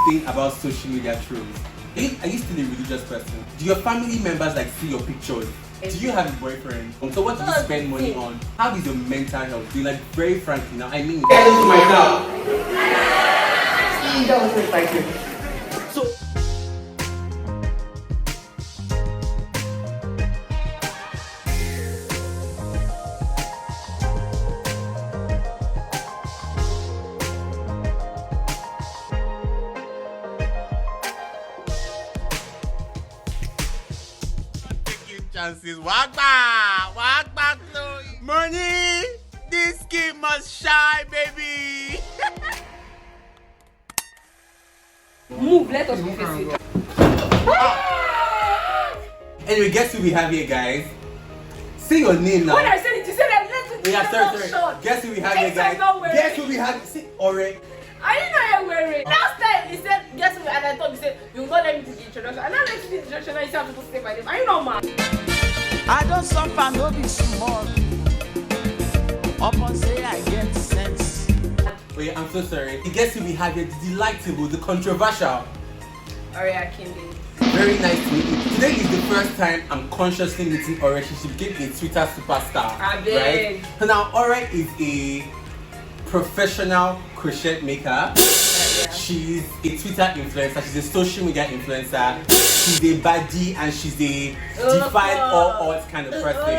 think about social media trolls? Are you still a religious person? Do your family members like see your pictures? Do you have a boyfriend? So what do you spend money on? How is your mental health? Do you like very frankly now? I mean, I look myself. That was exciting. So chances. Wagba, money. This skin must shine, baby. Move, let us move it. anyway, guess who we have here, guys? Say your name now. When I said it, you said that let's sorry. Guess who we have here, guys? Guess who we have? See, Youre. I didn't know you're wearing. Last time he said, guess what? And I thought he said, you will not let me do the introduction. And now let me do the introduction. Now you have to say my name. Are you not mad? I don't suffer, no be small. Upon say I get sense. Wait, I'm so sorry. Guess who we have here? The delightful, the controversial. Youre Akinde. Very nice to meet you. Today is the first time I'm consciously meeting Youre. She became a Twitter superstar. Right? So now Youre is a professional crochet maker. She's a Twitter influencer. She's a social media influencer. She's a baddie and she's a define all odds kind of person.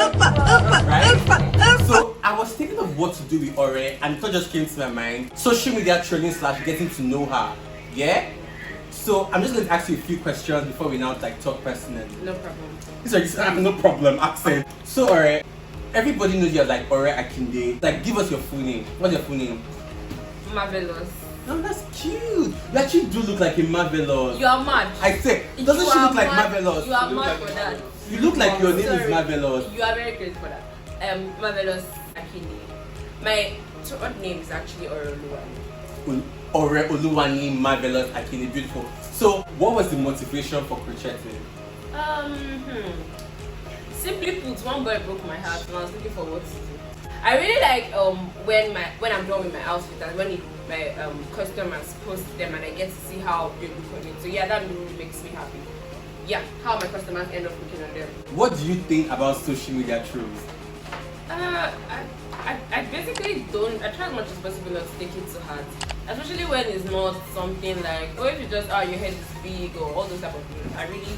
Right? So I was thinking of what to do with Youre and it just came to my mind. Social media trolling / getting to know her. Yeah? So I'm just going to ask you a few questions before we now like talk personally. No problem. Sorry, no problem, accent. So Youre, everybody knows you're like Youre Akinde. Like give us your full name. What's your full name? Marvelous. Oh, that's cute. You actually do look like a Marvelous. You are mad. I say, doesn't she look like Marvelous? You are mad for that. You look like your name is Marvelous. You are very crazy for that. Marvelous Akinde. My third name is actually Youre Oluwani. Youre Oluwani Marvelous Akinde, beautiful. So, what was the motivation for crocheting? Simply put, one boy broke my heart and I was looking for what to do. I really like when I'm done with my outfit and when my customers post them and I get to see how they look on it. So yeah, that really makes me happy. Yeah, how my customers end up looking on them. What do you think about social media trolls? I basically don't. I try as much as possible not to take it to heart, especially when it's not something like, or if you just your head is big or all those type of things. I really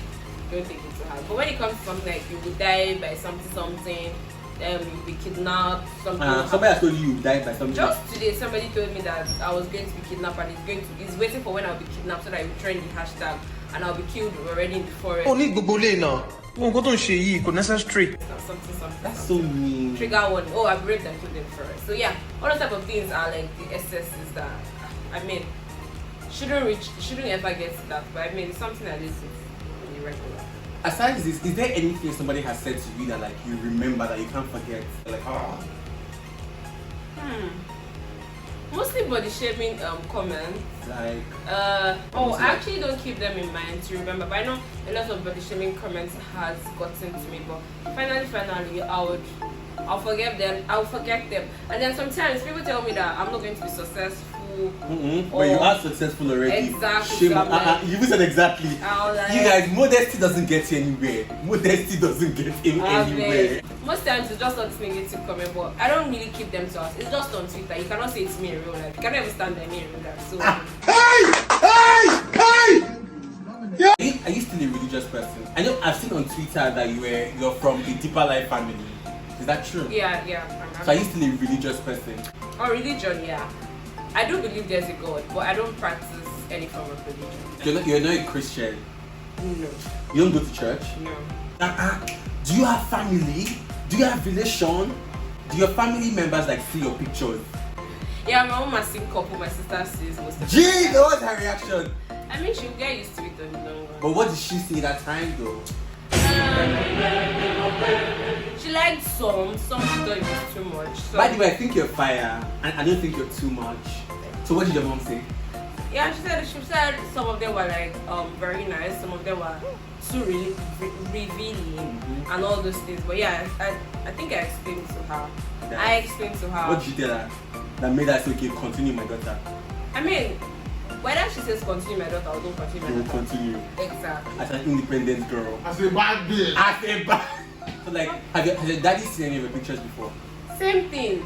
don't take it to heart. But when it comes to something like you will die by something. You'll be kidnapped. Somebody has told you died by something. Just today, somebody told me that I was going to be kidnapped and he's waiting for when I'll be kidnapped so that he will trend the hashtag and I'll be killed already in the forest. Only Google now. Something. That's so mean. Trigger one. Oh, I've raped and killed in the forest. So yeah, all those type of things are like the excesses that I mean shouldn't ever get to that. But I mean it's something that is really regular. Aside this, is there anything somebody has said to you that like you remember that you can't forget? Like, Mostly body shaming comments. Like I actually don't keep them in mind to remember, but I know a lot of body shaming comments has gotten to me. But finally, I'll forget them. And then sometimes people tell me that I'm not going to be successful. But you are successful already. Exactly. Shame. You said exactly. You guys, modesty doesn't get you anywhere. Modesty doesn't get you anywhere. Most times it's just not negative comment, but I don't really keep them to us. It's just on Twitter. You cannot say it's me in real life. You cannot even stand by me in real life. So Are you still a religious person? I know I've seen on Twitter that you're from the Deeper Life family. Is that true? Yeah. So are you still a religious person? Oh, religion, yeah. I do believe there's a God, but I don't practice any form of religion. You're not a Christian? No. You don't go to church? No. Do you have family? Do you have relation? Do your family members like see your pictures? Yeah, my mom has seen couple, my sister sees most of it. Gee, what's her reaction? I mean, she'll get used to it on the long run. But what did she see that time though? She liked some she thought it was too much. So. By the way, I think you're fire, and I don't think you're too much. So what did your mom say? Yeah, she said some of them were like very nice, some of them were too really revealing and all those things. But yeah, I think I explained to her. What did you tell her that made her say, okay, continue, my daughter? I mean, whether she says continue my daughter or don't continue You my will daughter. continue Exactly. as an independent girl. As a bad bitch. As a so like, has your daddy seen any of your pictures before? Same thing,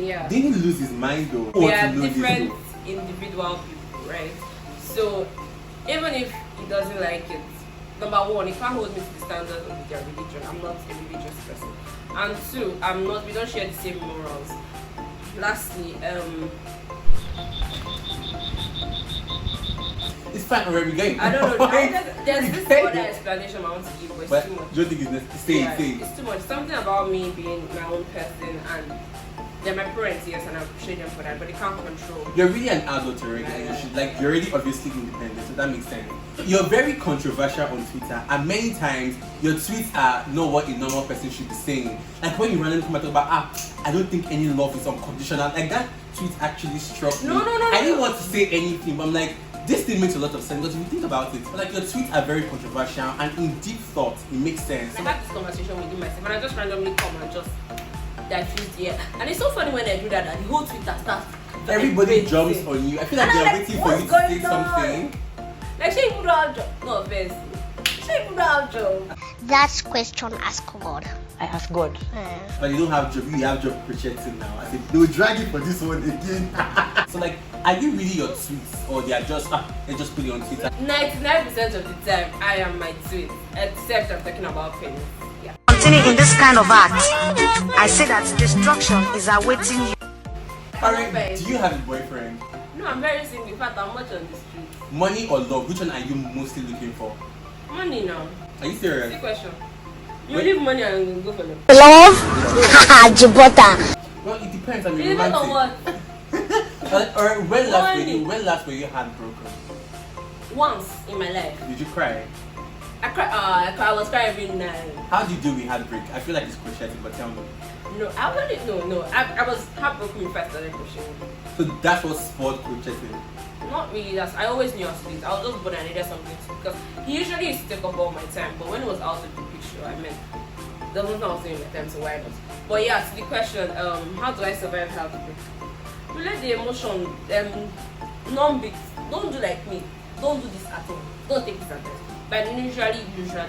yeah. Didn't he lose his mind though? We Or are to lose his different though? individual people, right? So even if he doesn't like it, number one, he can't hold me to the standards of their religion. I'm not a religious person. And two, we don't share the same morals. Lastly, It's fine, already going. I don't know. There's this other explanation I want to give, but But it's too much. don't think it's necessary. Yeah, Say it. it's too much. Something about me being my own person, and they're my parents, yes, and I appreciate them for that, but they can't control. You're really an adult already, and you should like. You're already obviously independent, so that makes sense. You're very controversial on Twitter, and many times your tweets are not what a normal person should be saying. Like when you randomly come and talk about, I don't think any love is unconditional. Like that tweet actually struck me. No. I didn't want to say anything, but I'm like, this thing makes a lot of sense because if you think about it, like your tweets are very controversial and in deep thought, it makes sense. I had this conversation with myself, and I just randomly come and just diffuse the air. And it's so funny when I do that, the whole Twitter starts. Everybody jumps on you. I feel like And I'm they're like, waiting for you to what's say going on? something. Like, she even don't have job. No offense. She even don't have job. That question ask God. I ask God. But you don't have job, you have job projecting now. I think they will drag you for this one again. So like, are you really your tweets or they just put it on Twitter? 99% of the time, I am my tweet, except I'm talking about pennies. Yeah. Continue in this kind of act. I say that destruction is awaiting you. Alright, do you have a boyfriend? No, I'm very single. In fact, I'm much on the street. Money or love? Which one are you mostly looking for? Money now. Are you See serious? question. You Wait. leave money and you go for them. Love? Haha, Jibota. Well, it depends on the You depend on romantic. what? Or when Money. last were you heartbroken? Once in my life. Did you cry? I cry. I was crying every night. How do you do with heartbreak? I feel like it's crocheting, but tell me. No, I wouldn't. No. I was heartbroken before I started crocheting. So that's what sport crocheting. Not really. I always knew how to do it. I was just born and I needed something to, because he usually used to take up all my time. But when it was out of the picture, I meant there was not doing my time, so why not? But yeah, to the question, how do I survive heartbreak? You let the emotion numb it. Don't do like me. Don't do this at all. Don't take this advice. But usually,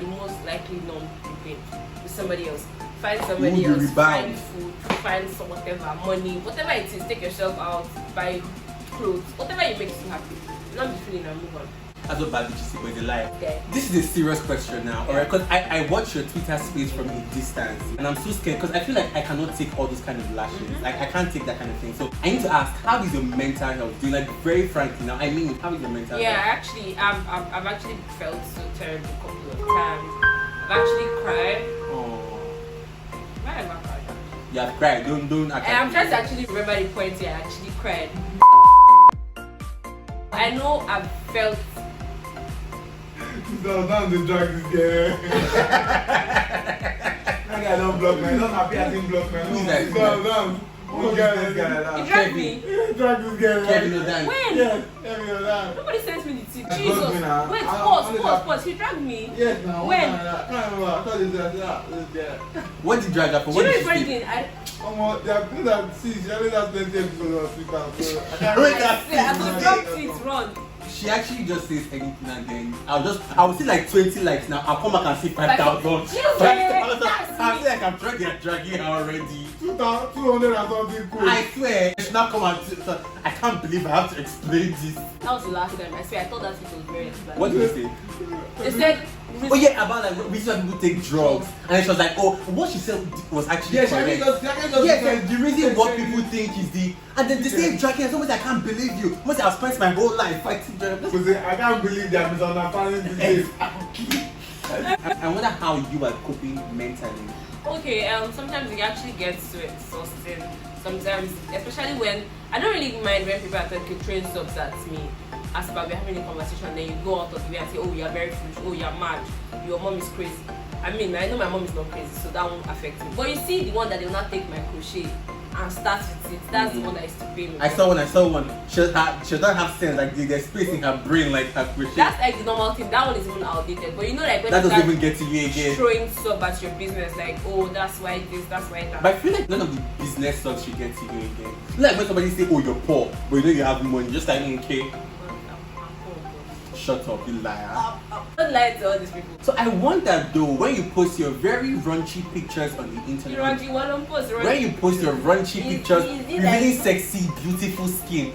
most likely numb the pain with somebody else. Find somebody You else. rebound. Find food. Find some whatever money, whatever it is. Take yourself out. Buy clothes. Whatever it makes you happy. Not be feeling and move on. That's what bad bitches say, but it's a lie. Okay. This is a serious question now, alright? Because I watch your Twitter space from a distance, and I'm so scared because I feel like I cannot take all those kind of lashes. Like I can't take that kind of thing. So I need to ask, how is your mental health doing? Like very frankly now, I mean, how is your mental Yeah, health? actually, I've actually felt so terrible a couple of times. I've actually cried. Oh, Why have I cried? you have cried. Don't act. I'm trying to actually remember the point where I actually cried. I know I've felt. Down the drag this girl. That guy don't block me. I don't happy I didn't block me. Who's that? Down. Who's this guy like You that? dragged me. Drag this girl. Kevin Odan. When? Yes, Kevin Odan. Nobody sent me the tip. I Jesus. got me now. Wait, I only pause. got- He dragged me. Yes, now. When? I can't remember. I thought this girl. What did you drag up for? Do you What know did it's you say? anything? There are people that see, she only has plenty of people on Twitter. So I can't Wait, remember. I could drop tweets, run. She actually just says anything and then I will see like 20 likes now. I'll come back and see 5,000. You 5,000. that's I me. feel like I'm dragging her already. 200 and something cool. I swear, she now come and so I can't believe I have to explain this. That was the last time. I swear, I thought that it was very explanatory. What did you say? They said. Oh yeah, about like reason people take drugs, and then she was like, oh, what she said was actually Yes, correct. Yes, the reason what people think is the, and then they say dragging. Somebody I can't believe you. Must I've spent my whole life fighting drugs. I can't believe they are misunderstanding this. I wonder how you are coping mentally. Okay, sometimes it actually gets so exhausting. Sometimes, especially when I don't really mind when people are throwing subs at me. As about we're having a conversation, and then you go out of the way and say, oh, you're very foolish, oh, you're mad, your mom is crazy. I mean, I know my mom is not crazy, so that won't affect me. But you see, the one that they will not take my crochet and start with it, that's the one that is to pay me. I saw one. She don't have sense. Like there's space in her brain, like her crochet. That's like the normal thing. That one is even outdated. But you know, like when That you doesn't start even get to you again. throwing sub at your business, like, oh, that's why this, that's why that. But I feel like none of the business stuff should get to you again. Like when somebody say, oh, you're poor, but you know you have money, just like, okay. shut up, you liar. Don't lie to all these people. So I wonder though, when you post your very raunchy pictures on the internet, when you post your raunchy pictures, really sexy, beautiful skin,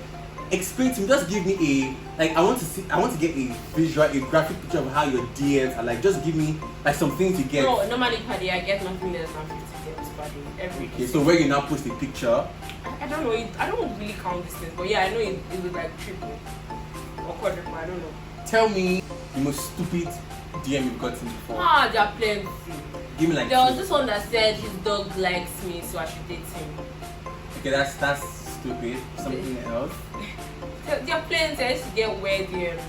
explain to me, just give me I want to get a visual, a graphic picture of how your DMs are like. Just give me like some things you get. No, normally per I get nothing less than 50 DMs per day every day. Okay, so when you now post a picture, I don't know, I don't really count these things, but yeah, I know it was like triple or quadruple, I don't know. tell me the most stupid DM you've gotten before. There are plenty. Give me like there was two. this one that said his dog likes me, so I should date him. Okay, that's stupid. Something else. There are plenty. I used to get weird DMs.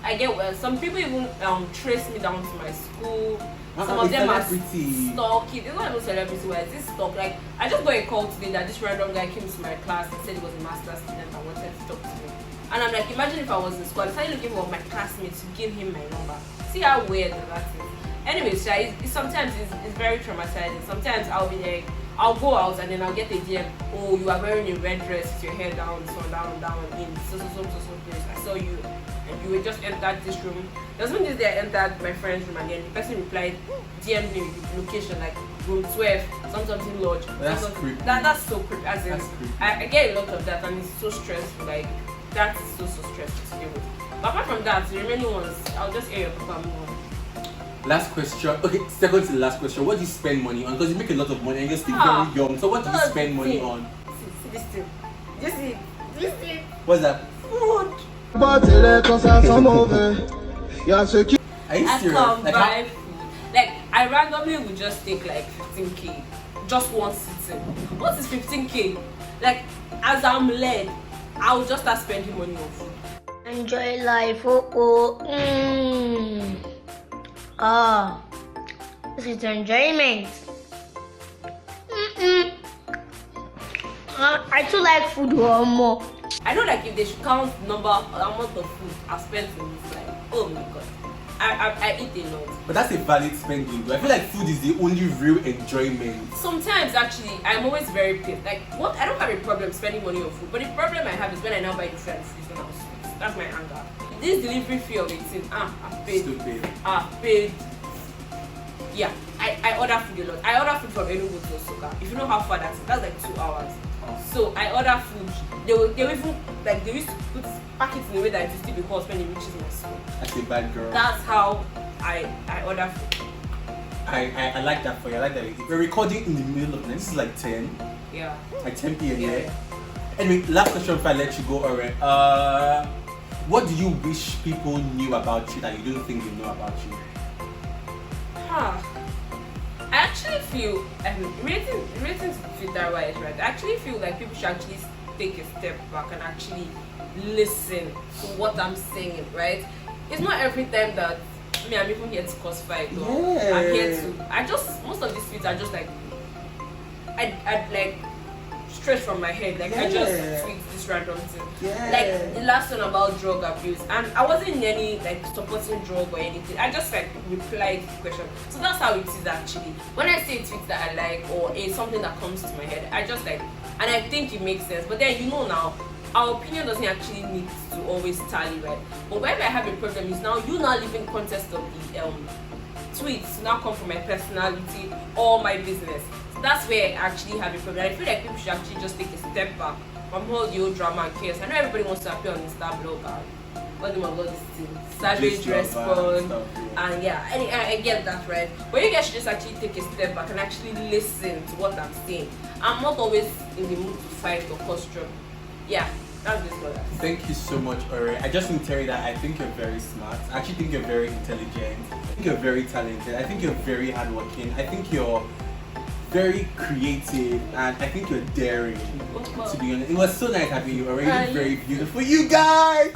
I get well. Some people even trace me down to my school. Some of them are stalking. It's not even celebrity, but it's stalk. Like I just got a call today that this random guy came to my class and said he was a master's student and wanted to talk to me. And I'm like, imagine if I was in school, I started looking for my classmates to give him my number. See how weird that is. Anyways, sometimes it's very traumatizing. Sometimes I'll be like, I'll go out and then I'll get a DM. Oh, you are wearing a red dress with your hair down, so down, in so place. I saw you, and you just entered this room. There was one this day I entered my friend's room and then the person replied, DM me with location like room 12, something lodge. That's creepy. That's so creepy. As in, I get a lot of that and it's so stressful. Like that is so stressful to deal with. But apart from that, the remaining ones, I'll just air your papa more. Last question. Okay, second to the last question. What do you spend money on? Because you make a lot of money and you're still very young. So what do you spend money on? See this thing. This thing. What's that? Food. Are you I serious? can't Like, buy food. Like I randomly would just take like 15k, just one sitting. What is 15k? Like as I'm led, I will just start spending money on food. Enjoy life, this is enjoyment. I too like food more. I know like if they should count amount of food I've spent in this life, oh my god. I eat a lot. but that's a valid spending. Though. I feel like food is the only real enjoyment. Sometimes actually I'm always very pissed. Like what I don't have a problem spending money on food, but the problem I have is when I now buy different foods when I was sweet. That's my anger. This delivery fee of 18, I've paid. Stupid. I've paid. Yeah, I order food a lot. I order food from Enugu to Osaka. If you know how far that's like 2 hours. So I order food. They will even like they used to pack it in a way that it will still be hot when it reaches my school. That's a bad girl. That's how I order food. I like that for you. I like that. We're recording in the middle of the night. This is like 10. Yeah. Like 10 p.m. Yeah. Anyway, last question before I let you go, alright. What do you wish people knew about you that you don't think they know about you? I actually feel, relating to Twitter wise, right? I actually feel like people should actually take a step back and actually listen to what I'm saying, right? It's not every time that I'm even here to cause fight or I'm here to. Most of these tweets are just like, I'd like straight from my head, like I just tweet this random thing. Like the last one about drug abuse, and I wasn't in any like supporting drug or anything. I just like replied the question. So that's how it is actually. When I say a tweet that I like or something that comes to my head, I just like, and I think it makes sense. But then now, our opinion doesn't actually need to always tally, right? But where I have a problem is now you now live in context of the tweets now come from my personality or my business. So that's where I actually have a problem. I feel like people should actually just take a step back from all the old drama and chaos. I know everybody wants to appear on Insta blog and what do this thing, savage response, and yeah, I get that, right? But you guys should just actually take a step back and actually listen to what I'm saying. I'm not always in the mood to fight or cause trouble. Yeah. Thank you so much, Youre. I just want to tell you that I think you're very smart. I actually think you're very intelligent. I think you're very talented. I think you're very hardworking. I think you're very creative, and I think you're daring. To be honest, it was so nice having you. Youre, you look very beautiful. You guys.